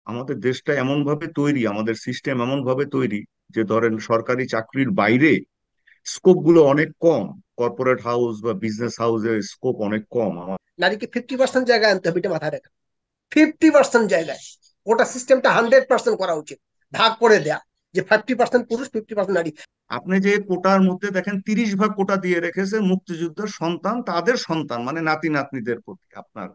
আমাদের দেশটা এমন ভাবে তৈরি, আমাদের সিস্টেম এমন ভাবে তৈরি যে ধরেন সরকারি চাকরির বাইরে স্কোপ গুলো অনেক কম। কর্পোরেট হাউস বা বিজনেস হাউসের স্কোপ অনেক কম। নারীকে 50% জায়গায় আনতে হবে, এটা মাথায় রাখা। 50% জায়গায় ওটা সিস্টেমটা 100% করা উচিত। ভাগ করে দেয়া, যে 50% পুরুষ, 50% নারী। আপনি যে কোটার মধ্যে দেখেন 30 ভাগ কোটা দিয়ে রেখেছে মুক্তিযুদ্ধের সন্তান, তাদের সন্তান মানে নাতি নাতনিদের প্রতি আপনার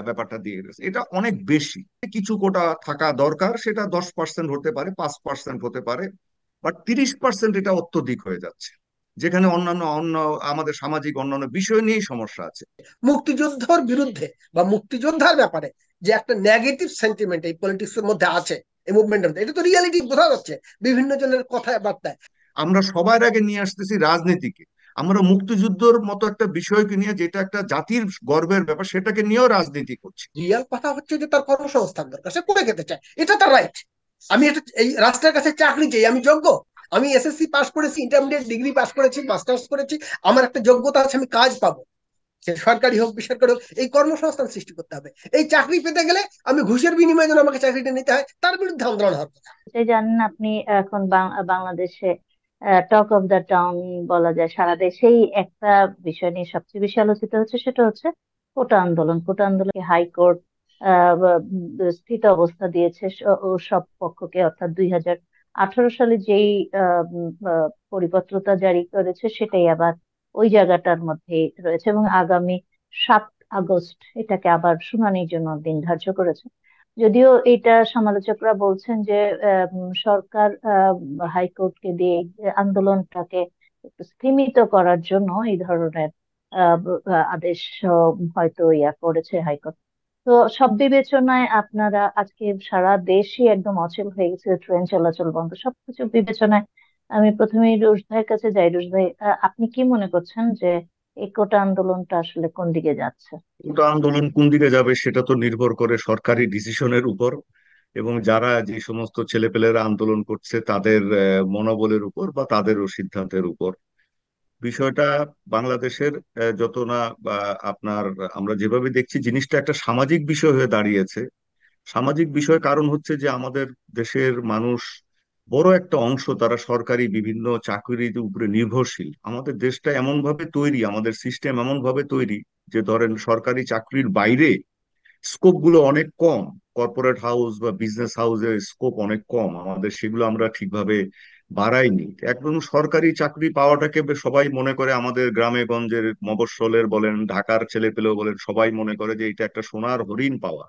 ব্যাপারটা দিয়ে গেছে, এটা অনেক বেশি। কিছু কোটা থাকা দরকার, সেটা 10% হতে পারে, 5% হতে পারে, বাট 30% এটা অত্যধিক হয়ে যাচ্ছে, যেখানে অন্যান্য অন্য আমাদের সামাজিক অন্যান্য বিষয় নিয়েই সমস্যা আছে। মুক্তিযুদ্ধের বিরুদ্ধে বা মুক্তিযোদ্ধার ব্যাপারে যে একটা নেগেটিভ সেন্টিমেন্ট এই পলিটিক্স এর মধ্যে আছে, এই মুভমেন্টের মধ্যে, এটা তো রিয়ালিটি বোঝা যাচ্ছে বিভিন্ন জনের কথায় বার্তায়। আমরা সবার আগে নিয়ে আসতেছি রাজনীতিকে। আমরা মুক্তিযুদ্ধের মতো একটা বিষয়কে নিয়ে, যেটা একটা জাতির গর্বের ব্যাপার, সেটাকে নিয়েও রাজনীতি করছি। রিয়াল কথা হচ্ছে যে তার কর্মসংস্থান দরকার, সে করে খেতে চায়, এটা তার রাইট। আমি এটা এই রাষ্ট্রের কাছে চাকরি চাই, আমি যোগ্য, আমি এসএসসি পাস করেছি, ইন্টারমিডিয়েট ডিগ্রি পাস করেছি, মাস্টার্স করেছি, আমার একটা যোগ্যতা আছে, আমি কাজ পাবো, সে সরকারি হোক বেসরকারি হোক, এই কর্মসংস্থান সৃষ্টি করতে হবে। এই চাকরি পেতে গেলে আমি ঘুষের বিনিময়ে যেন আমাকে চাকরিটা নিতে হয়, তার বিরুদ্ধে আন্দোলন হওয়ার কথা। যে জানেন আপনি, এখন বাংলাদেশে টক অফ দ্য টাউন বলা যায়, সারা দেশেই একটা বিষয় নিয়ে সবচেয়ে বেশি আলোচিত হচ্ছে, সেটা হচ্ছে কোটা আন্দোলন। কোটা আন্দোলনকে হাইকোর্ট স্থিত অবস্থা দিয়েছে ও সব পক্ষকে, অর্থাৎ 2018 সালে যেই পরিপত্রতা জারি করেছে সেটাই আবার ওই জায়গাটার মধ্যে রয়েছে, এবং আগামী 7 আগস্ট এটাকে আবার শুনানির জন্য দিন ধার্য করেছে। যদিও এটা সমালোচকরা বলছেন যে সরকার হাইকোর্টকে দিয়ে এই আন্দোলনটাকে একটু স্তীমিত করার জন্য এই ধরনের আদেশ হয়তো করেছে হাইকোর্ট। তো সব বিবেচনায় আপনারা আজকে সারা দেশই একদম অচল হয়ে গেছে, ট্রেন চলাচল বন্ধ, সবকিছু বিবেচনায় আমি প্রথমেই রুশ ভাইয়ের কাছে যাই। রুশ ভাই, আপনি কি মনে করছেন যে এই কোটা আন্দোলনটা আসলে কোন দিকে যাচ্ছে? কোটা আন্দোলন কোন দিকে যাবে সেটা তো নির্ভর করে সরকারি ডিসিশনের উপর, এবং যারা যে সমস্ত ছেলেপেলেরা আন্দোলন করছে তাদের মনোবলের উপর বা তাদেরও সিদ্ধান্তের উপর। বিষয়টা বাংলাদেশের যত না বা আপনার, আমরা যেভাবে দেখছি জিনিসটা একটা সামাজিক বিষয় হয়ে দাঁড়িয়েছে। সামাজিক বিষয় কারণ হচ্ছে যে আমাদের দেশের মানুষ বড় একটা অংশ তারা সরকারি বিভিন্ন চাকরির উপরে নির্ভরশীল। আমাদের দেশটা এমন ভাবে তৈরি, আমাদের সিস্টেম এমন ভাবে তৈরি যে ধরেন সরকারি চাকরির বাইরে স্কোপ গুলো অনেক কম। কর্পোরেট হাউস বা বিজনেস হাউসের স্কোপ অনেক কম আমাদের, সেগুলো আমরা ঠিকভাবে বাড়াইনি। একদম সরকারি চাকরি পাওয়াটাকে সবাই মনে করে, আমাদের গ্রামে গঞ্জের মফস্বলের বলেন, ঢাকার ছেলে পেলেও বলেন, সবাই মনে করে যে এটা একটা সোনার হরিণ পাওয়া।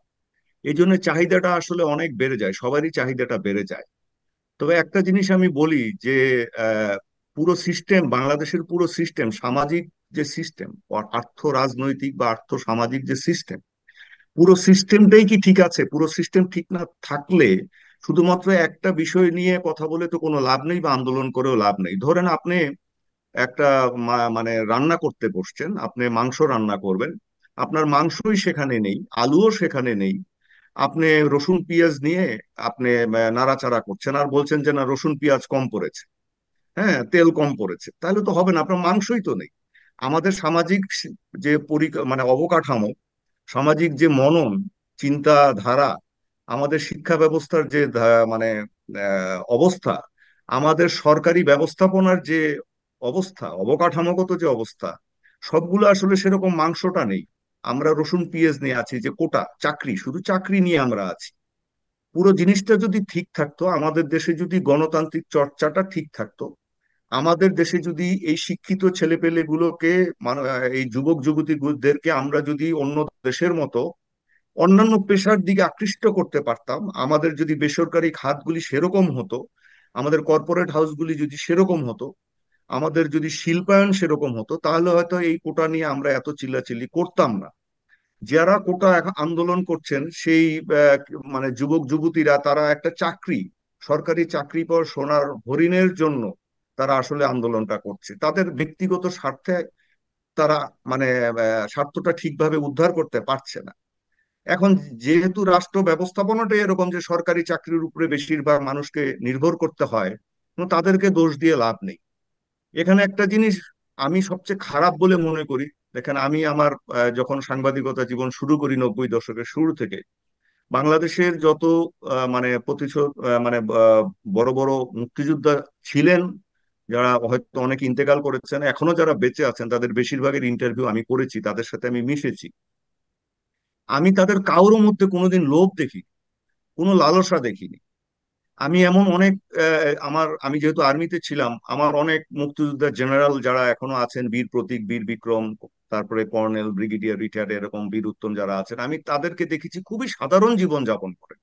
এই জন্য চাহিদাটা আসলে অনেক বেড়ে যায়, সবারই চাহিদাটা বেড়ে যায়। তবে একটা জিনিস আমি বলি যে আহ, পুরো সিস্টেম, বাংলাদেশের পুরো সিস্টেম, সামাজিক যে সিস্টেম, আর্থ রাজনৈতিক বা আর্থ সামাজিক যে সিস্টেম, পুরো সিস্টেমটাই কি ঠিক আছে? পুরো সিস্টেম ঠিক না থাকলে শুধুমাত্র একটা বিষয় নিয়ে কথা বলে তো কোনো লাভ নেই, বা আন্দোলন করেও লাভ নেই। ধরেন আপনি একটা মানে রান্না করতে বসছেন, আপনি মাংস রান্না করবেন, আপনার মাংসই সেখানে নেই, আলুও সেখানে নেই, আপনি রসুন পেঁয়াজ নিয়ে আপনি নাড়াচাড়া করছেন আর বলছেন যে না রসুন পেঁয়াজ কম পড়েছে, হ্যাঁ তেল কম পড়েছে, তাহলে তো হবে না, আপনার মাংসই তো নেই। আমাদের সামাজিক যে মানে অবকাঠামো, সামাজিক যে মনন, চিন্তাধারা, আমাদের শিক্ষা ব্যবস্থার যে মানে অবস্থা, আমাদের সরকারি ব্যবস্থাপনার যে অবস্থা, অবকাঠামোগত যে অবস্থা, সবগুলো আসলে সেরকম মাংসটা নেই। আমরা রসুন পেঁয়াজ নিয়ে আছি, যে কোটা চাকরি, শুধু চাকরি নিয়ে আমরা আছি। পুরো জিনিসটা যদি ঠিক থাকতো, আমাদের দেশে যদি গণতান্ত্রিক চর্চাটা ঠিক থাকতো, আমাদের দেশে যদি এই শিক্ষিত ছেলেপেলে গুলোকে এই যুবক যুবতীদেরকে আমরা যদি অন্য দেশের মতো অন্যান্য পেশার দিকে আকৃষ্ট করতে পারতাম, আমাদের যদি বেসরকারি খাতগুলি সেরকম হতো, আমাদের কর্পোরেট হাউসগুলি যদি সেরকম হতো, আমাদের যদি শিল্পায়ন সেরকম হতো, তাহলে হয়তো এই কোটা নিয়ে আমরা এত চিল্লাচিল্লি করতাম না। যারা কোটা আন্দোলন করছেন সেই আহ, মানে যুবক যুবতীরা, তারা একটা চাকরি, সরকারি চাকরি পর সোনার হরিণের জন্য তারা আসলে আন্দোলনটা করছে, তাদের ব্যক্তিগত স্বার্থে তারা মানে স্বার্থটা ঠিকভাবে উদ্ধার করতে পারছে না। এখন যেহেতু রাষ্ট্র ব্যবস্থাপনাটাই এরকম যে সরকারি চাকরির উপরে বেশিরভাগ মানুষকে নির্ভর করতে হয়, তো তাদেরকে দোষ দিয়ে লাভ নেই। এখানে একটা জিনিস আমি সবচেয়ে খারাপ বলে মনে করি, দেখেন আমি আমার যখন সাংবাদিকতা জীবন শুরু করি 90 দশকের শুরু থেকে, বাংলাদেশের যত মানে প্রতিশোধ মানে বড় বড় মুক্তিযোদ্ধা ছিলেন, যারা হয়তো অনেক ইন্তেকাল করেছেন, এখনো যারা বেঁচে আছেন, তাদের বেশিরভাগের ইন্টারভিউ আমি করেছি, তাদের সাথে আমি মিশেছি। আমি তাদের কারোর মধ্যে কোনোদিন লোভ দেখি, কোনো লালসা দেখিনি। আমি এমন অনেক আমি যেহেতু আর্মিতে ছিলাম, আমার অনেক মুক্তিযোদ্ধা জেনারেল যারা এখনো আছেন, বীর প্রতীক, বীর বিক্রম, তারপরে কর্নেল, ব্রিগেডিয়ার, রিটায়ার্ড, এরকম বীর উত্তম যারা আছেন, আমি তাদেরকে দেখেছি খুবই সাধারণ জীবন যাপন করে।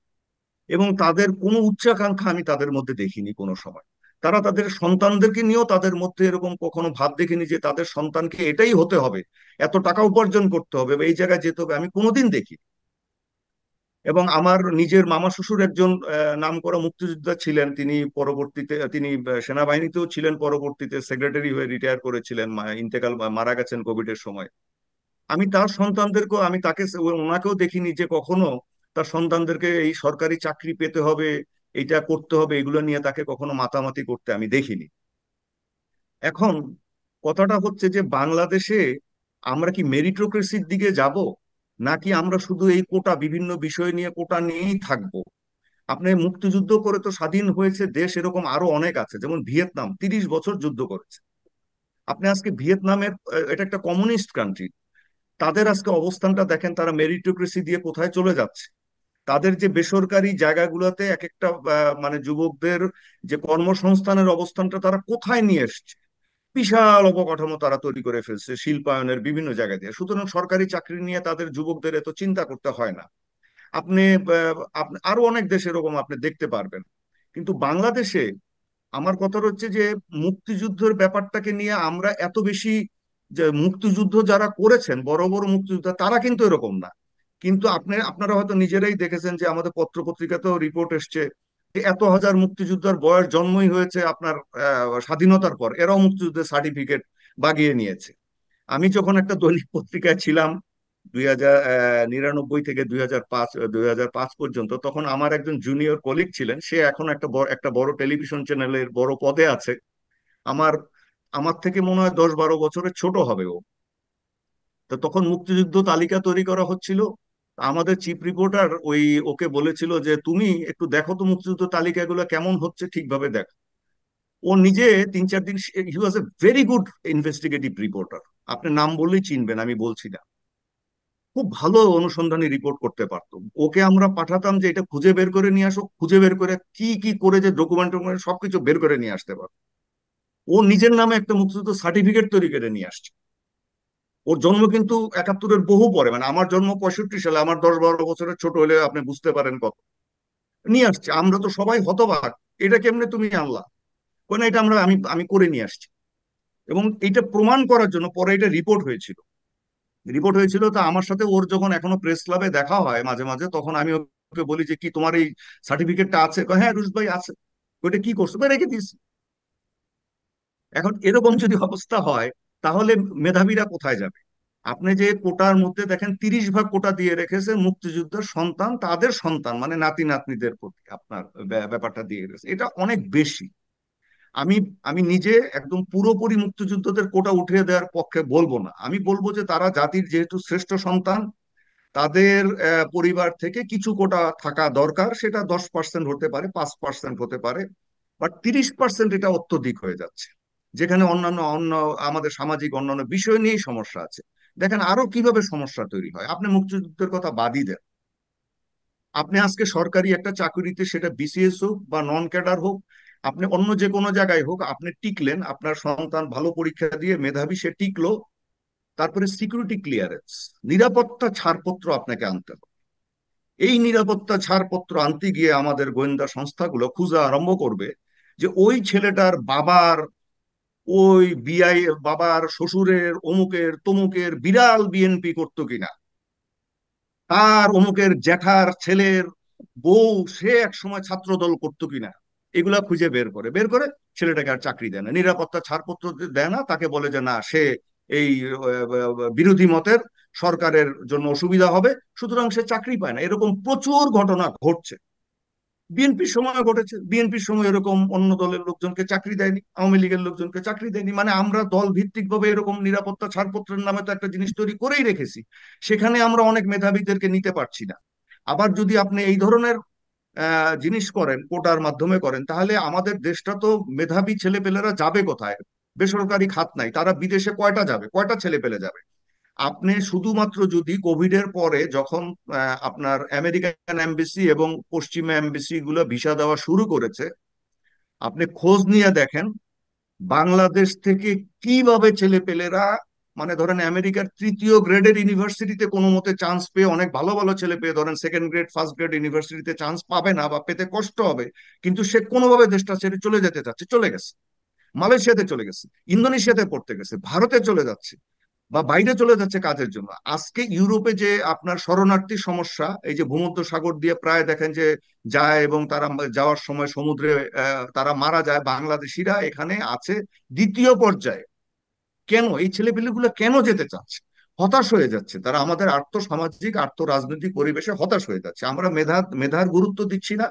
এবং তাদের কোনো উচ্চাকাঙ্ক্ষা আমি তাদের মধ্যে দেখিনি কোনো সময়। তারা তাদের সন্তানদেরকে নিয়েও তাদের মধ্যে এরকম কখনো ভাব দেখিনি যে তাদের সন্তানকে এটাই হতে হবে, এত টাকা উপার্জন করতে হবে বা এই জায়গায় যেতে হবে, আমি কোনোদিন দেখি। এবং আমার নিজের মামা শ্বশুর একজন নামকরা মুক্তিযোদ্ধা ছিলেন, তিনি পরবর্তীতে সেনাবাহিনীতেও ছিলেন, পরবর্তীতে সেক্রেটারি হয়ে রিটায়ার করেছিলেন, মারা গেছেন কোভিড এর সময়। আমি তার সন্তানদেরকেও, আমি ওনাকেও দেখিনি যে কখনো তার সন্তানদেরকে এই সরকারি চাকরি পেতে হবে, এইটা করতে হবে, এগুলো নিয়ে তাকে কখনো মাতামাতি করতে আমি দেখিনি। এখন কথাটা হচ্ছে যে বাংলাদেশে আমরা কি মেরিটোক্রেসির দিকে যাব, নাকি আমরা শুধু এই কোটা, বিভিন্ন বিষয় নিয়ে কোটা নিয়েই থাকবো? আপনি মুক্তিযুদ্ধ করে তো স্বাধীন হয়েছে দেশ, এরকম আরো অনেক আছে, যেমন ভিয়েতনাম 30 বছর যুদ্ধ করেছে। আপনি আজকে ভিয়েতনামের, এটা একটা কমিউনিস্ট কান্ট্রি, তাদের আজকে অবস্থানটা দেখেন, তারা মেরিটোক্রেসি দিয়ে কোথায় চলে যাচ্ছে। তাদের যে বেসরকারি জায়গাগুলোতে এক একটা মানে যুবকদের যে কর্মসংস্থানের অবস্থানটা তারা কোথায় নিয়ে এসছে, বিশাল অবকাঠামো তারা তৈরি করে ফেলছে শিল্পায়নের বিভিন্ন জায়গা দিয়ে। সুতরাং সরকারি চাকরি নিয়ে তাদের যুবকদের এত চিন্তা করতে হয় না। আপনি আপনি আরো অনেক দেশ এরকম আপনি দেখতে পারবেন। কিন্তু বাংলাদেশে আমার কথা হচ্ছে যে মুক্তিযুদ্ধের ব্যাপারটাকে নিয়ে আমরা এত বেশি, যে মুক্তিযুদ্ধ যারা করেছেন বড় বড় মুক্তিযোদ্ধা, তারা কিন্তু এরকম না। কিন্তু আপনারা হয়তো নিজেরাই দেখেছেন যে আমাদের পত্র পত্রিকাতেও রিপোর্ট এসছে যে এত হাজার মুক্তিযোদ্ধার বয়স, জন্মই হয়েছে আপনার স্বাধীনতার পর, এরাও মুক্তিযুদ্ধের সার্টিফিকেট বাগিয়ে নিয়েছে। আমি যখন একটা দৈনিক পত্রিকায় ছিলাম 1999 থেকে 2005 পর্যন্ত, তখন আমার একজন জুনিয়র কলিগ ছিলেন, সে এখন একটা বড় টেলিভিশন চ্যানেলের বড় পদে আছে। আমার আমার থেকে মনে হয় 10-12 বছরের ছোট হবে ও। তো তখন মুক্তিযুদ্ধ তালিকা তৈরি করা হচ্ছিল। আমাদের চিফ রিপোর্টার ওকে বলেছিল যে তুমি একটু দেখো তো মুক্তিযুদ্ধ তালিকাগুলো কেমন হচ্ছে, ঠিকভাবে দেখো। ও নিজে 3-4 দিন, he was a very good investigative reporter, আপনি নাম বললেই চিনবেন, আমি বলছি না। খুব ভালো অনুসন্ধানী রিপোর্ট করতে পারতো। ওকে আমরা পাঠাতাম যে এটা খুঁজে বের করে নিয়ে আসো, খুঁজে বের করে কি কি করে যে ডকুমেন্ট সবকিছু বের করে নিয়ে আসতে পারতো। ও নিজের নামে একটা মুক্তিযুদ্ধ সার্টিফিকেট তৈরি করে নিয়ে আসছে। ওর জন্ম কিন্তু 71-এর বহু পরে, মানে আমার জন্ম 65 সালে, আমার 10-12 বছরের ছোট হলে আপনি বুঝতে পারেন কত। নিয়ে আসছে, আমরা তো সবাই হতবাক, এটা কেমনে তুমি আনলা? না, এটা আমি আমি করে নিয়ে আসছি। এবং এটা প্রমাণ করার জন্য পরে এটা রিপোর্ট হয়েছিল। তা আমার সাথে ওর যখন এখনো প্রেস ক্লাবে দেখা হয় মাঝে মাঝে, তখন আমি ওকে বলি যে কি তোমার এই সার্টিফিকেটটা আছে? কয়, হ্যাঁ রুশ ভাই আছে। ওইটা কি করছো? কয়, রেখে দিয়েছি। এখন এরকম যদি অবস্থা হয়, তাহলে মেধাবীরা কোথায় যাবে? আপনি যে কোটার মধ্যে দেখেন 30 ভাগ কোটা দিয়ে রেখেছে মুক্তিযুদ্ধের সন্তান, তাদের সন্তান মানে নাতি নাতনিদের প্রতি আপনার ব্যাপারটা দিয়ে রেখেছে, এটা অনেক বেশি। আমি আমি নিজে একদম পুরোপুরি মুক্তিযুদ্ধদের কোটা উঠিয়ে দেওয়ার পক্ষে বলবো না। আমি বলবো যে তারা জাতির যেহেতু শ্রেষ্ঠ সন্তান, তাদের পরিবার থেকে কিছু কোটা থাকা দরকার। সেটা 10% হতে পারে, 5% হতে পারে, বাট 30% এটা অত্যধিক হয়ে যাচ্ছে। যেখানে অন্য আমাদের সামাজিক অন্যান্য বিষয় নিয়েই সমস্যা আছে। দেখেন আরো কিভাবে সমস্যা তৈরি হয়, আপনি মুক্তিযুদ্ধের কথা বাদই দেন। আপনি আজকে সরকারি একটা চাকরিতে, সেটা বিসিএস হোক বা নন ক্যাডার হোক, আপনি অন্য যে কোনো জায়গায় হোক, আপনি টিকলেন, আপনার সন্তান ভালো পরীক্ষা দিয়ে মেধাবী, সে টিকলো, তারপরে সিকিউরিটি ক্লিয়ারেন্স, নিরাপত্তা ছাড়পত্র আপনাকে আনতে হবে। এই নিরাপত্তা ছাড়পত্র আনতে গিয়ে আমাদের গোয়েন্দা সংস্থাগুলো খোঁজা আরম্ভ করবে যে ওই ছেলেটার বাবার, ওই বিআই বাবার শ্বশুরের অমুকের তমুকের বিড়াল বিএনপি করতো কিনা, তার অমুকের জ্যাঠার ছেলের বউ সে এক সময় ছাত্র দল করতো কিনা। এগুলা খুঁজে বের করে ছেলেটাকে আর চাকরি দেয় না, নিরাপত্তা ছাড়পত্র দেয় না, তাকে বলে যে না, সে এই বিরোধী মতের, সরকারের জন্য অসুবিধা হবে, সুতরাং সে চাকরি পায় না। এরকম প্রচুর ঘটনা ঘটছে। বিএনপির সময় ঘটেছে, বিএনপির সময় এরকম অন্য দলের লোকজনকে চাকরি দেয়নি, আওয়ামী লীগের লোকজনকে চাকরি দেয়নি। মানে আমরা দল ভিত্তিক ভাবে এরকম নিরাপত্তা ছাড়পত্রের নামে তো একটা জিনিস তৈরি করেই রেখেছি, সেখানে আমরা অনেক মেধাবীদেরকে নিতে পারছি না। আবার যদি আপনি এই ধরনের জিনিস করেন, কোটার মাধ্যমে করেন, তাহলে আমাদের দেশটা তো মেধাবী ছেলেপেলেরা যাবে কোথায়? বেসরকারি খাত নাই, তারা বিদেশে কয়টা যাবে, কয়টা ছেলেপেলে যাবে? আপনি শুধুমাত্র যদি কোভিড এর পরে যখন আপনার আমেরিকান এমবেসি এবং পশ্চিমা এমবেসি গুলো ভিসা দেওয়া শুরু করেছে, আপনি খোঁজ নিয়ে দেখেন বাংলাদেশ থেকে কিভাবে ছেলেপেলেরা, মানে ধরেন আমেরিকার তৃতীয় গ্রেডের ইউনিভার্সিটিতে কোনো মতে চান্স পেয়ে, অনেক ভালো ভালো ছেলে পেয়ে, ধরেন সেকেন্ড গ্রেড ফার্স্ট গ্রেড ইউনিভার্সিটিতে চান্স পাবে না বা পেতে কষ্ট হবে, কিন্তু সে কোনোভাবে দেশটা ছেড়ে চলে যেতে চাচ্ছে, চলে গেছে, মালয়েশিয়াতে চলে গেছে, ইন্দোনেশিয়াতে পড়তে গেছে, ভারতে চলে যাচ্ছে বা বাইরে চলে যাচ্ছে কাজের জন্য। আজকে ইউরোপে যে আপনার শরণার্থী সমস্যা, এই যে ভূমধ্য সাগর দিয়ে প্রায় দেখেন যে যায় এবং তারা যাওয়ার সময় সমুদ্রে তারা মারা যায়, বাংলাদেশিরা এখানে আছে দ্বিতীয় পর্যায়ে। কেন এই ছেলেপিলেগুলো কেন যেতে চাচ্ছে? হতাশ হয়ে যাচ্ছে তারা, আমাদের আর্থ সামাজিক আর্থ রাজনৈতিক পরিবেশে হতাশ হয়ে যাচ্ছে। আমরা মেধার গুরুত্ব দিচ্ছি না,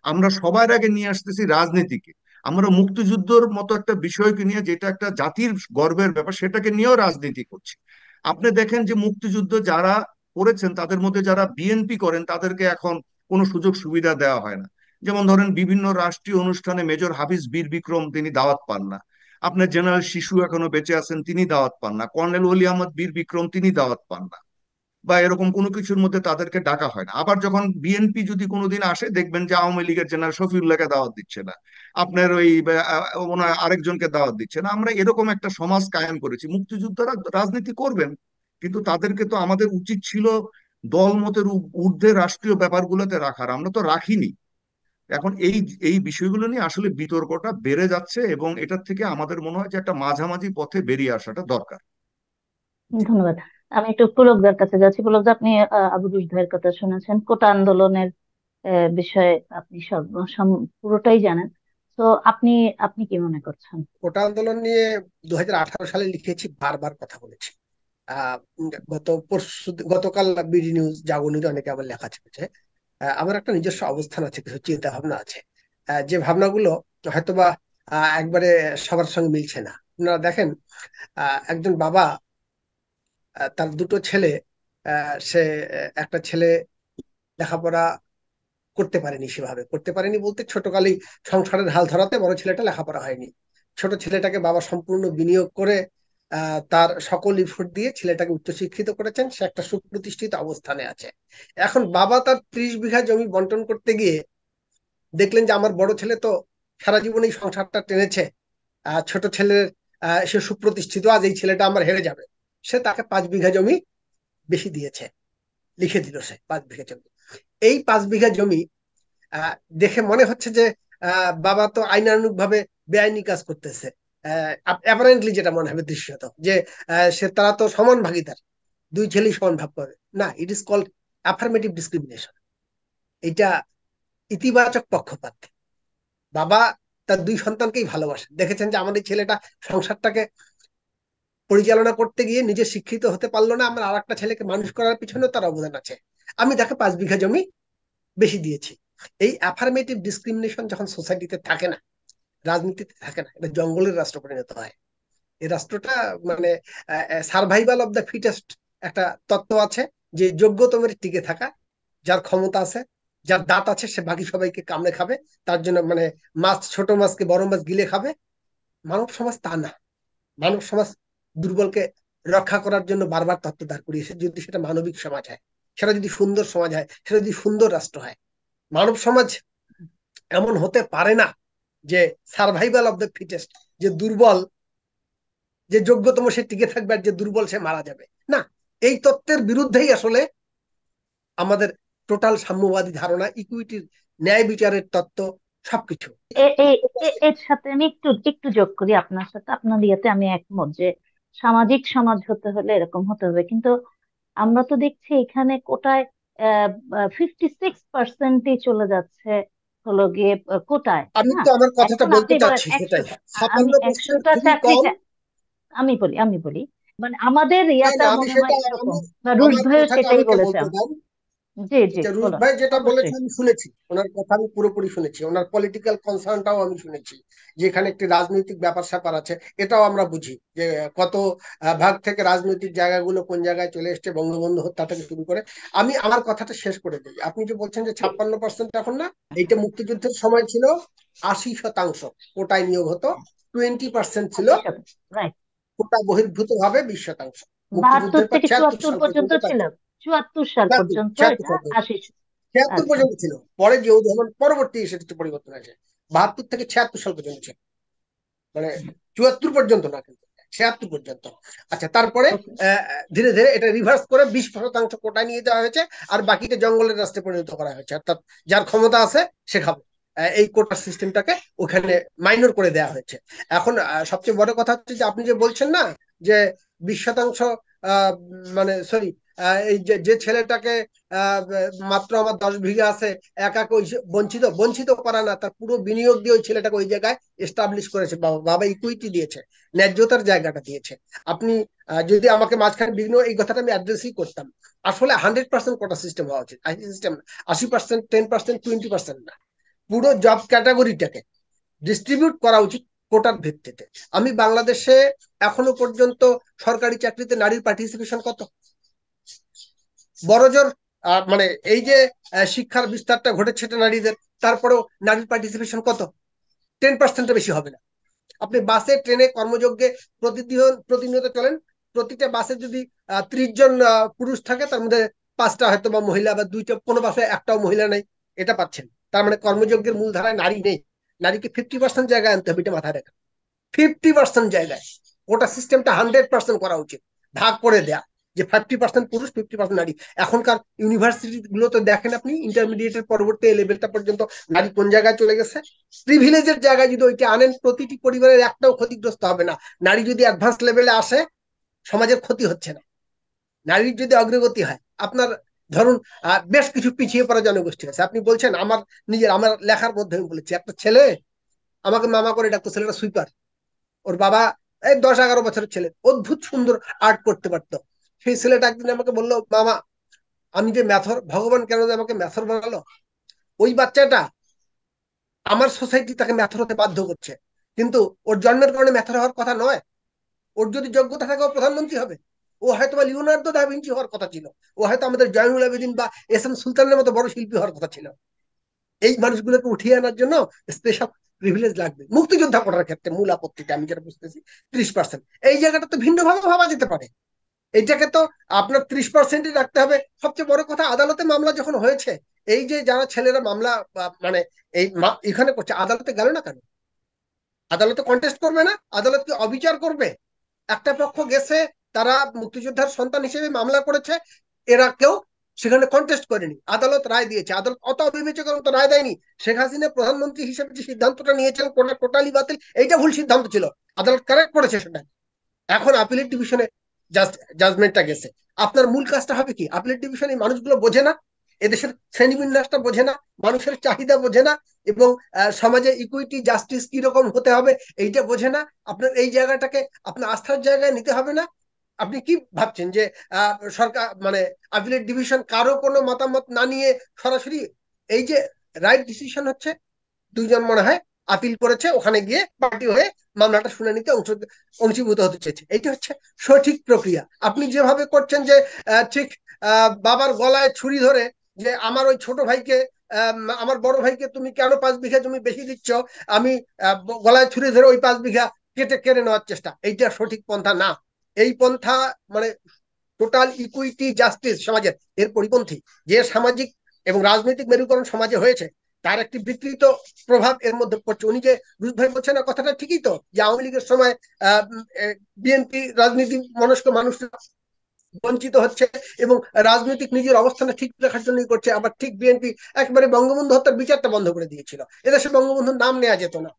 আমরা সবার আগে নিয়ে আসতেছি রাজনীতিকে। আমরা মুক্তিযুদ্ধের মতো একটা বিষয়কে নিয়ে, যেটা একটা জাতির গর্বের ব্যাপার, সেটাকে নিয়েও রাজনীতি করছি। আপনি দেখেন যে মুক্তিযুদ্ধ যারা করেছেন তাদের মধ্যে যারা বিএনপি করেন তাদেরকে এখন কোনো সুযোগ সুবিধা দেওয়া হয় না। যেমন ধরেন বিভিন্ন রাষ্ট্রীয় অনুষ্ঠানে মেজর হাফিজ বীর বিক্রম তিনি দাওয়াত পান না, আপনার জেনারেল শিশু এখনো বেঁচে আছেন তিনি দাওয়াত পান না, কর্নেল ওলি আহমদ বীর বিক্রম তিনি দাওয়াত পান না, বা এরকম কোনো কিছুর মধ্যে তাদেরকে ডাকা হয় না। আবার যখন বিএনপি যদি কোনোদিন আসে, দেখবেন যে আওয়ামী লীগের জেনারেল শফিউল্লাহকে দাওয়াত দিচ্ছে না, আপনার ওই ওনার আরেকজনকে দাওয়াত দিচ্ছে না। আমরা এরকম একটা সমাজ কায়েম করেছি। মুক্তিযোদ্ধারা রাজনীতি করবেন, কিন্তু তাদেরকে তো আমাদের উচিত ছিল দলমতের ঊর্ধ্বে রাষ্ট্রীয় ব্যাপারগুলোতে রাখার, আমরা তো রাখিনি। এখন এই এই বিষয়গুলো নিয়ে আসলে বিতর্কটা বেড়ে যাচ্ছে, এবং এটার থেকে আমাদের মনে হয় যে একটা মাঝামাঝি পথে বেরিয়ে আসাটা দরকার। ধন্যবাদ। আমি একটু পুলকদার কাছে যাচ্ছি। পুলকদা, আপনি আবু দুস ভাইয়ের কথা শুনেছেন, কোটা আন্দোলনের বিষয়ে আপনি সব পুরোটাই জানেন। তো আপনি আপনি কি মনে করছেন? কোটা আন্দোলন নিয়ে 2018 সালে লিখেছি, বারবার কথা বলেছি। গতকাল বিডি নিউজ জাগরণীতে অনেকে আমার লেখা ছেপেছে। আমার একটা নিজস্ব অবস্থান আছে, কিছু চিন্তা ভাবনা আছে, যে ভাবনাগুলো হয়তোবা একবারে সবার সঙ্গে মিলছে না। আপনারা দেখেন, একজন বাবা, তার দুটো ছেলে, সে একটা ছেলে লেখাপড়া করতে পারেনি, সেভাবে করতে পারেনি বলতে ছোটকালেই সংসারের হাল ধরাতে বড় ছেলেটা লেখাপড়া হয়নি। ছোট ছেলেটাকে বাবা সম্পূর্ণ বিনিয়োগ করে তার সকল ইফোর্ট দিয়ে ছেলেটাকে উচ্চশিক্ষিত করেছেন, সে একটা সুপ্রতিষ্ঠিত অবস্থানে আছে। এখন বাবা তার 30 বিঘা জমি বন্টন করতে গিয়ে দেখলেন যে আমার বড় ছেলে তো সারা জীবন এই সংসারটা টেনেছে, ছোট ছেলের সে সুপ্রতিষ্ঠিত, আজ এই ছেলেটা আমার হেরে যাবে। সে তাকে 5 বিঘা জমি বেশি দিয়েছে, লিখে দিল সে 5 বিঘা জমি। এই 5 বিঘা জমি আহ, দেখে মনে হচ্ছে যে বাবা তো আইনানুগ ভাবে বেআইনি কাজ করতেছে। অ্যাপারেন্টলি যেটা মনে হবে দৃশ্যত যে তারা তো সমান ভাগিদার, দুই ছেলেই সমান ভাগ পাবে। না, it is called affirmative discrimination. এটা ইতিবাচক পক্ষপাত। বাবা তার দুই সন্তানকেই ভালোবাসে, দেখেছেন যে আমাদের ছেলেটা সংসারটাকে পরিচালনা করতে গিয়ে নিজে শিক্ষিত হতে পারলো না, আমার আর একটা ছেলেকে মানুষ করার পিছনে তার অবদান আছে, আমি তাকে 5 বিঘা জমি বেশি দিয়েছি। এই অ্যাফার্মেটিভ ডিসক্রিমিনেশন যখন সোসাইটিতে থাকে না, রাজনীতিতে থাকে না, এটা জঙ্গলের রাষ্ট্র পরিণত হয়। এই রাষ্ট্রটা মানে সার্ভাইভাল অফ দ্য ফিটেস্ট একটা তত্ত্ব আছে, যে যোগ্যতমের টিকে থাকা, যার ক্ষমতা আছে, যার দাঁত আছে, সে বাকি সবাইকে কামড়ে খাবে, তার জন্য মানে মাছ, ছোট মাছকে বড় মাছ গিলে খাবে। মানব সমাজ তা না। মানব সমাজ দুর্বলকে রক্ষা করার জন্য বারবার তত্ত্ব দাঁড় করিয়েছে। যদি সেটা মানবিক সমাজ হয়, সেটা যদি সুন্দর সমাজ হয়, সেটা যদি সুন্দর রাষ্ট্র হয়, মানব সমাজ এমন হতে পারে না যে সার্ভাইভাল অফ দ্য ফিটেস্ট, যে দুর্বল, যে যোগ্যতম সে টিকে থাকবে আর যে দুর্বল সে মারা যাবে। না, এই তত্ত্বের বিরুদ্ধেই আসলে আমাদের টোটাল সাম্যবাদী ধারণা, ইকুইটির, ন্যায় বিচারের তত্ত্ব, সবকিছু। এর সাথে আমি একটু একটু যোগ করি আপনার সাথে, আপনার ইয়েতে আমি একমত যে সামাজিক সমাজ হতে হলে এরকম হতে হবে। কিন্তু আমরা তো দেখছি এখানে কোটায় 56%ই চলে যাচ্ছে হলো গিয়ে কোটায়। আমি হ্যাঁ, তো আমার কথাটা এখন আপনি বলতে বলেন চাচ্ছি সেটাই, 100টা, আমি 56% 100টা খুবই কম। চাকরিটা, আমি বলি মানে আমাদের না ইয়াটা না, আমি মনে হয় সেটা, আমি এরকম, বা রুশ আমার ভাইও কথাটা সেটাই আমাকে বলেছেন। বলতে দেন। জি জি, আচ্ছা, রুশ বলুন। ভাই যেটা বলেছে অবশ্যই। আমি শুনেছি, ওনার কথা আমি পুরোপুরি শুনেছি, ওনার পলিটিক্যাল কনসার্নটাও আমি শুনেছি, যে এখানে একটি রাজনৈতিক ব্যাপার স্যাপার আছে, এটাও আমরা বুঝি যে কত ভাগ থেকে রাজনৈতিক জায়গাগুলো কোন জায়গায় চলে এসছে, বঙ্গবন্ধু হত্যা থেকে শুরু করে। আমি আমার কথাটা শেষ করে দিই। আপনি যে বলছেন যে জি। 56% এখন না, এইটা মুক্তিযুদ্ধের সময় ছিল 80% কোটায় নিয়োগ হতো, 20% ছিল 80%, রাইট। কোটা বহির্ভূত ভাবে 20%। 72 মুক্তিযুদ্ধের পর থেকে 76 চুয়াত্তর সাল পর্যন্ত পর্যন্ত তাই ছিল। ছিল। 74 সাল 76 পর্যন্ত 76 এটা সাল পর্যন্ত, 80। 76 আচ্ছা। পর্যন্ত ছিল। পরে জিয়াউর রহমান পরবর্তী এসে কিছু পরিবর্তন আছে, 72 থেকে 76 সাল পর্যন্ত ছিল, মানে 74 পর্যন্ত না, কিন্তু 76 পর্যন্ত। আচ্ছা, তারপরে ওকে। ধীরে ধীরে এটা রিভার্স করে 20% কোটায় নিয়ে যাওয়া হয়েছে, আর বাকিটা জঙ্গলের রাস্তায় পরিণত করা হয়েছে, অর্থাৎ যার ক্ষমতা আছে সে খাবে। এই কোটা সিস্টেমটাকে ওখানে মাইনর করে দেওয়া হয়েছে। এখন সবচেয়ে বড় কথা হচ্ছে যে আপনি যে বলছেন না যে 20%, মানে সরি, এই যে যে ছেলেটাকে মাত্র আমার 10 বিঘা আছে, একা ওই বঞ্চিত বঞ্চিত করা না, তার পুরো বিনিয়োগ দিয়ে ওই ছেলেটাকে ওই জায়গায় এস্টাবলিশ করেছে, বাবা বাবা ইকুইটি দিয়েছে, ন্যায্যতার জায়গাটা দিয়েছে। আপনি যদি আমাকে মাঝখানে বিভিন্ন এই কথাটা আমি অ্যাড্রেসই করতাম, আসলে 100% কোটা সিস্টেম হওয়া উচিত, আইসি সিস্টেম না। 80%, 10%, 20% না, পুরো জব ক্যাটাগরিটাকে ডিস্ট্রিবিউট করা উচিত কোটার ভিত্তিতে। আমি বাংলাদেশে এখনো পর্যন্ত সরকারি চাকরিতে নারীর পার্টিসিপেশন কত? বড়জোর মানে এই যে শিক্ষার বিস্তারটা ঘটেছে এটা নারীদের, তারপরেও নারীর পার্টিসিপেশন কত? 10%-এর বেশি হবে না। আপনি বাসে ট্রেনে কর্মযজ্ঞে প্রতিনিয়ত চলেন, প্রতিটা বাসে যদি 30 জন পুরুষ থাকে, তার মধ্যে 5টা হয়তো বা মহিলা, বা 2টা, কোনো বাসে একটাও মহিলা নেই, এটা পাচ্ছেন। তার মানে কর্মযজ্ঞের মূল ধারায় নারী নেই। নারীকে 50% জায়গায় আনতে হবে, এটা মাথায় রাখেন। 50% জায়গায় ওটা সিস্টেমটা 100% করা উচিত, ভাগ করে দেয়া, যে 50% পুরুষ, 50% নারী। এখনকার ইউনিভার্সিটি গুলোতে দেখেন আপনি, ইন্টারমিডিয়েটের পরবর্তী লেভেলটা পর্যন্ত নারী কোন জায়গায় চলে গেছে। প্রিভিলেজের জায়গায় যদি ওইটা আনেন, প্রতিটি পরিবারের একটাও ক্ষতিগ্রস্ত হবে না। নারী যদি অ্যাডভান্স লেভেলে আসে, সমাজের ক্ষতি হচ্ছে না। নারীর যদি অগ্রগতি হয়, আপনার ধরুন বেশ কিছু পিছিয়ে পড়া জনগোষ্ঠী আছে, আপনি বলছেন, আমার লেখার মধ্যে আমি বলেছি, একটা ছেলে আমাকে মামা করে ডাকতো, ছেলেটা সুইপার, ওর বাবা এই 10-11 বছরের ছেলে, অদ্ভুত সুন্দর আর্ট করতে পারতো। সেই ছেলেটা একদিন আমাকে বললো, মামা, আমি যে ম্যাথর, ভগবান কেন যে আমাকে ম্যাথর বানালো? ওই বাচ্চাটা, আমার সোসাইটি তাকে ম্যাথর হতে বাধ্য করছে, কিন্তু ওর জন্মের কারণে ম্যাথর হওয়ার কথা নয়। ওর যদি যোগ্যতা থাকে, ও প্রধানমন্ত্রী হবে। ও হয়তো বা লিওনার্দো দা ভিঞ্চি হওয়ার কথা ছিল, ও হয়তো আমাদের জয়নুল আবেদিন বা এস এম সুলতানের মতো বড় শিল্পী হওয়ার কথা ছিল। এই মানুষগুলোকে উঠিয়ে আনার জন্য স্পেশাল প্রিভিলেজ লাগবে। মুক্তিযোদ্ধা করার ক্ষেত্রে মূল আপত্তিটা আমি যেটা বুঝতেছি, 30%, এই জায়গাটা তো ভিন্নভাবে ভাবা যেতে পারে। এইটাকে তো আপনার 30%ই রাখতে হবে। সবচেয়ে বড় কথা, আদালতে মামলা যখন হয়েছে, এই যে যারা ছেলেরা মামলা মানে এই এখানে করছে, আদালতে গেল না কেন? আদালতে কন্টেস্ট করবে না? আদালত কি অবিচার করবে? একটা পক্ষ গেছে, তারা মুক্তিযোদ্ধার সন্তান হিসেবে মামলা করেছে, এরা কেউ সেখানে কন্টেস্ট করেনি, আদালত রায় দিয়েছে। আদালত অত অবিবেচনা তো রায় দেয়নি। শেখ হাসিনা প্রধানমন্ত্রী হিসেবে যে সিদ্ধান্তটা নিয়েছিলেন, কোটা টোটালি বাতিল, এইটা ভুল সিদ্ধান্ত ছিল, আদালত কারেক্ট করেছে সেটা। এখন আপিলেট ডিভিশনে জাজমেন্টটা গেছে। আপনার মূল কাজটা হবে কি? আপিলেট ডিভিশন এই মানুষগুলো বোঝে না, এদেশের শ্রেণীবিন্যাসটা বোঝে না, মানুষের চাহিদা বোঝে না, এবং সমাজে ইকুইটি জাস্টিস কি রকম হতে হবে এইটা বোঝে না। আপনার এই জায়গাটাকে আপনার আস্থার জায়গায় নিতে হবে না। আপনি কি ভাবছেন যে সরকার মানে আপিলেট ডিভিশন কারো কোনো মতামত না নিয়ে সরাসরি এই যে রাইট ডিসিশন হচ্ছে, 2 জন মনে হয় আপিল করেছে, ওখানে গিয়ে পার্টি হয়ে মামলাটা শুনানিতে অংশীভূত হতে চেয়েছে, এইটা হচ্ছে সঠিক প্রক্রিয়া। আপনি যেভাবে করছেন যে ঠিক বাবার গলায় ছুরি ধরে, যে আমার ওই ছোট ভাইকে, আমার বড় ভাইকে তুমি কেন 5 বিঘা জমি বেশি দিচ্ছ, আমি গলায় ছুরি ধরে ওই 5 বিঘা কেটে কেড়ে নেওয়ার চেষ্টা, এইটা সঠিক পন্থা না। এই পন্থা মানে টোটাল ইকুইটি জাস্টিস সমাজের এর পরিপন্থী। যে সামাজিক এবং রাজনৈতিক মেরুকরণ সমাজে হয়েছে, তার একটি বিকৃত প্রভাব এর মধ্যে পড়ছে। উনি যে রুশ ভাই বলছেন না, কথাটা ঠিকই তো, যে আওয়ামী লীগের সময় বিএনপি রাজনীতি মনস্ক মানুষরা বঞ্চিত হচ্ছে, এবং রাজনৈতিক নিজের অবস্থানে ঠিক রাখার জন্যই করছে। আবার ঠিক বিএনপি একেবারে বঙ্গবন্ধু হত্যার বিচারটা বন্ধ করে দিয়েছিল, এদেশে বঙ্গবন্ধুর নাম নেওয়া যেত না,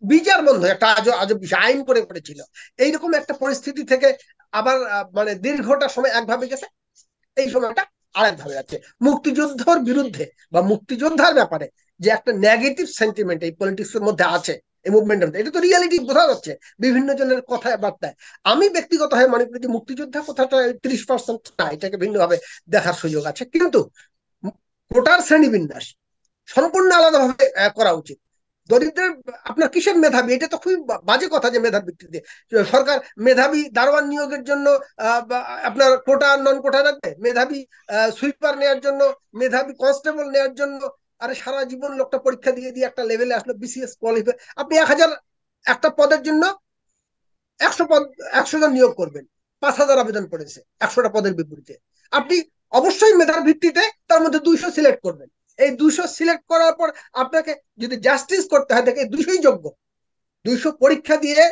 বিচার বন্ধ, একটা আজব আজব বিষয় আইন করে করেছিল। এইরকম একটা পরিস্থিতি থেকে আবার মানে দীর্ঘটা সময় একভাবে গেছে, এই সময়টা আরেকভাবে যাচ্ছে। মুক্তিযুদ্ধের বিরুদ্ধে বা মুক্তিযোদ্ধার ব্যাপারে যে একটা নেগেটিভ সেন্টিমেন্ট এই পলিটিক্স এর মধ্যে আছে, এই মুভমেন্টের মধ্যে, এটা তো রিয়ালিটি বোঝা যাচ্ছে বিভিন্ন জনের কথায় বার্তায়। আমি ব্যক্তিগতভাবে মনে করি যে মুক্তিযোদ্ধা কথাটা 30% না, এটাকে ভিন্নভাবে দেখার সুযোগ আছে। কিন্তু কোটার শ্রেণীবিন্যাস সম্পূর্ণ আলাদাভাবে করা উচিত। দরিদ্রের আপনার কিসের মেধাবী, এটা তো খুবই বাজে কথা যে মেধার ভিত্তিতে সরকার মেধাবী দারোয়ান নিয়োগের জন্য আপনার কোটা নন কোটা রাখবে, মেধাবী সুইপার নেওয়ার জন্য, মেধাবী কনস্টেবল নেওয়ার জন্য। আরে সারা জীবন লোকটা পরীক্ষা দিয়ে দিয়ে একটা লেভেলে আসলো, বিসিএস কোয়ালিফাই, আপনি 1000 একটা পদের জন্য 100 পদ, 100 জন নিয়োগ করবেন, 5000 আবেদন করেছে 100টা পদের বিপরীতে। আপনি অবশ্যই মেধার ভিত্তিতে তার মধ্যে 200 সিলেক্ট করবেন। এই 200 সিলেক্ট করার পর আপনাকে যদি জাস্টিস করতে হয়, দেখে 200ই যোগ্য, 200 পরীক্ষা দিয়ে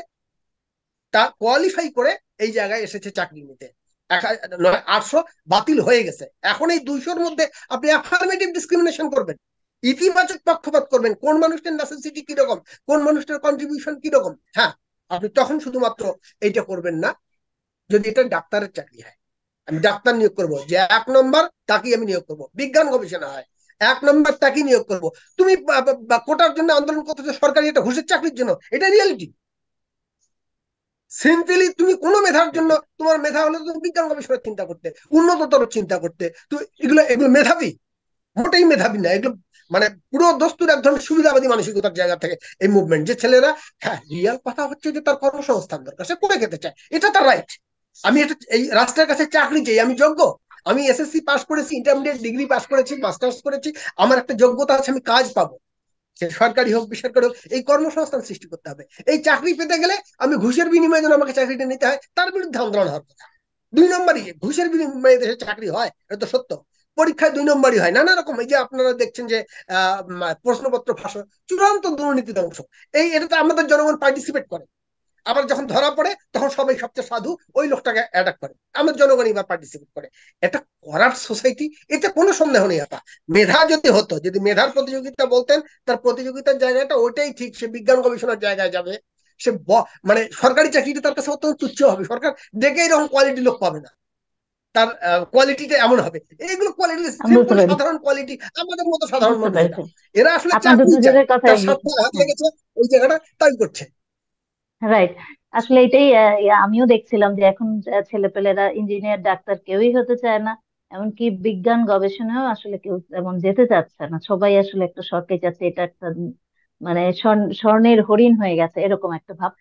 তা কোয়ালিফাই করে এই জায়গায় এসেছে চাকরি নিতে। 800 বাতিল হয়ে গেছে। এখন এই 200-র মধ্যে আপনি অ্যাফার্মেটিভ ডিসক্রিমিনেশন করবেন, ইতিবাচক পক্ষপাত করবেন, কোন মানুষটার নেসেসিটি কিরকম, কোন মানুষটার কন্ট্রিবিউশন কিরকম। হ্যাঁ, আপনি তখন শুধুমাত্র এইটা করবেন না যদি এটা ডাক্তারের চাকরি হয়। আমি ডাক্তার নিয়োগ করব, যে 1 নম্বর তাকেই আমি নিয়োগ করব। বিজ্ঞান গবেষণা হয়, 1 নম্বর তাকেই নিয়োগ করব। তুমি কোটার জন্য আন্দোলন করতেছো সরকারি এটা ঘুষের চাকরির জন্য, এটা রিয়েলিটি। সিম্পলি তুমি কোনো মেধার জন্য, তোমার মেধা হলে তুমি বিজ্ঞান গবেষণার চিন্তা করতে, উন্নততর চিন্তা করতে। তো এগুলো এগুলো মেধাবী? মোটেই মেধাবী না এগুলো। মানে পুরো দস্তুর এক ধরনের সুবিধাবাদী মানসিকতার জায়গা থেকে এই মুভমেন্ট, যে ছেলেরা, হ্যাঁ রিয়াল কথা হচ্ছে যে তার কর্মসংস্থান দরকার, সে করে খেতে চায়, এটা তার রাইট। আমি এটা এই রাষ্ট্রের কাছে চাকরি চাই, আমি যোগ্য, আমি এসএসসি পাস করেছি, ইন্টারমিডিয়েট ডিগ্রি পাস করেছি, মাস্টার্স করেছি, আমার একটা যোগ্যতা আছে, আমি কাজ পাবো, সে সরকারি হোক বেসরকারি হোক, এই কর্মসংস্থান সৃষ্টি করতে হবে। এই চাকরি পেতে গেলে আমি ঘুষের বিনিময়ে যেন আমাকে চাকরিটা নিতে হয়, তার বিরুদ্ধে আন্দোলন হওয়ার কথা। 2 নম্বরই ঘুষের বিনিময়ে দেশে চাকরি হয়, এটা তো সত্য। পরীক্ষায় 2 নম্বরই হয়, নানা রকম। এই যে আপনারা দেখছেন যে প্রশ্নপত্র ফাঁস, চূড়ান্ত দুর্নীতির অংশ। এটাতে আমাদের জনগণ পার্টিসিপেট করে, আবার যখন ধরা পড়ে তখন সবাই সবচেয়ে সাধু ওই লোকটাকে অ্যাটাক করে, আমার জনগণ এবার পার্টিসিপেট করে। এটা করার সোসাইটি, এতে কোনো সন্দেহ নেই। আপা মেধা যদি হতো, যদি মেধার প্রতিযোগিতা বলতেন, তার প্রতিযোগিতার জায়গাটা ওইটাই ঠিক, সে বিজ্ঞান গবেষণার জায়গায় যাবে। সে মানে সরকারি চাকরিটা তার কাছে অত্যন্ত তুচ্ছ হবে, সরকার ডেকে এরকম কোয়ালিটি লোক পাবে না, তার কোয়ালিটিটা এমন হবে। এইগুলো কোয়ালিটি আমি বুঝতে সিম্পল পেরেছি। সাধারণ কোয়ালিটি, আমাদের মতো সাধারণ বুঝতে মানুষেরা, পেরেছি এরা আসলে আপনাদের চাকরি চায়, দুজনের কথাই। তার স্বার্থে হাত হ্যাঁ, লেগেছে ওই জায়গাটা, তাই করছে। রাইট। আসলে এটাই আমিও দেখছিলাম যে এখন ছেলেপেলেরা ইঞ্জিনিয়ার ডাক্তার কেউই হতে চায় না। এমনকি বিজ্ঞান গবেষণাও আসলে কেউ তেমন যেতে চাচ্ছে না, সবাই আসলে একটা সরকারি চাকরি, এটা একটা মানে স্বর্ণের হরিণ হয়ে গেছে এরকম একটা ভাব।